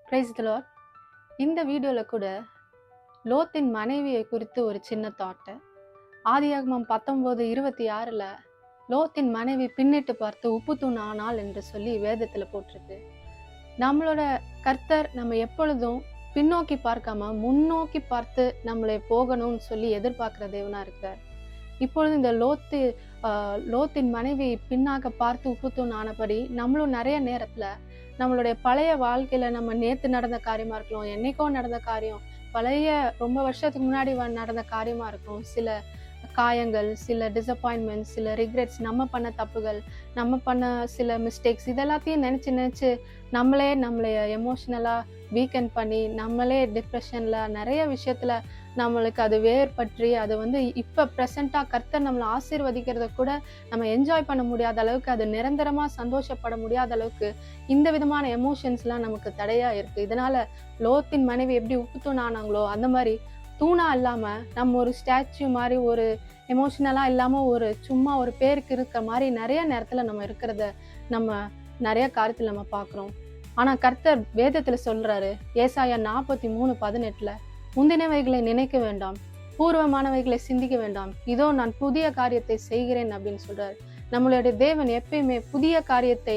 Praise the Lord. இந்த வீடியோவில் கூட லோத்தின் மனைவியை குறித்து ஒரு சின்ன தாட்டு. ஆதியாகமம் 19:26 லோத்தின் மனைவி பின்னிட்டு பார்த்து உப்பு தூண் ஆனாள் என்று சொல்லி வேதத்தில் போட்டிருக்கு. நம்மளோட கர்த்தர் நம்ம எப்பொழுதும் பின்னோக்கி பார்க்காம முன்னோக்கி பார்த்து நம்மளை போகணும்னு சொல்லி எதிர்பார்க்கிற தேவனா இருக்கார். இப்பொழுது இந்த லோத்தின் மனைவி பின்னாக பார்த்து உப்புத்தூண் ஆனபடி நம்மளும் நிறைய நேரத்துல நம்மளுடைய பழைய வாழ்க்கையில நம்ம நேத்து நடந்த காரியமா இருக்கலாம், என்னைக்கோ நடந்த காரியம், பழைய ரொம்ப வருஷத்துக்கு முன்னாடி நடந்த காரியமா இருக்கும், சில காயங்கள், சில டிசப்பாயின்மெண்ட்ஸ், சில ரிக்ரெட்ஸ், நம்ம பண்ண தப்புகள், நம்ம பண்ண சில மிஸ்டேக்ஸ், இதெல்லாத்தையும் நினைச்சு நம்மளைய எமோஷனலா வீக்கெண்ட் பண்ணி நம்மளே டிப்ரெஷன்ல நிறைய விஷயத்துல நம்மளுக்கு அது வேர்பற்றி அது இப்ப ப்ரெசண்டா கர்த்தர் நம்மளை ஆசீர்வதிக்கிறத கூட நம்ம என்ஜாய் பண்ண முடியாத அளவுக்கு, அது நிரந்தரமா சந்தோஷப்பட முடியாத அளவுக்கு இந்த விதமான எமோஷன்ஸ்லாம் நமக்கு தடையா இருக்கு. இதனால லோத்தின் மனைவி எப்படி உப்பு தூண் ஆனாங்களோ அந்த மாதிரி தூணா இல்லாம நம்ம ஒரு ஸ்டாச்சு மாதிரி, ஒரு எமோஷனலா இல்லாம ஒரு சும்மா ஒரு பேருக்கு இருக்கிற மாதிரி நிறைய நேரத்துல நம்ம இருக்கிறத நம்ம நிறைய காரியத்துல நம்ம பாக்குறோம். ஆனா கர்த்தர் வேதத்துல சொல்றாரு, ஏசாயா 43:18 முந்தினவைகளை நினைக்க வேண்டாம், பூர்வமானவைகளை சிந்திக்க வேண்டாம், இதோ நான் புதிய காரியத்தை செய்கிறேன் அப்படின்னு சொல்றாரு. நம்மளுடைய தேவன் எப்பயுமே புதிய காரியத்தை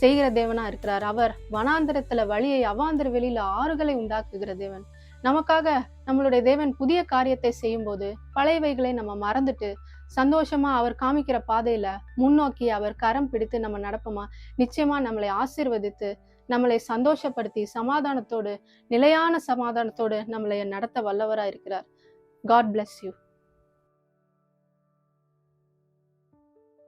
செய்கிற தேவனா இருக்கிறார். அவர் வனாந்திரத்துல வழியை, அவாந்திர வெளியில ஆறுகளை உண்டாக்குகிற தேவன். நமக்காக நம்மளுடைய தேவன் புதிய காரியத்தை செய்யும் போது பழையவைகளை நம்ம மறந்துட்டு சந்தோஷமா அவர் காமிக்கிற பாதையில முன்னோக்கி அவர் கரம் பிடித்து நம்ம நடப்போமா, நிச்சயமா நம்மளை ஆசீர்வதித்து நம்மளை சந்தோஷப்படுத்தி சமாதானத்தோடு, நிலையான சமாதானத்தோடு நம்மளை நடத்த வல்லவராய் இருக்கிறார். God bless you.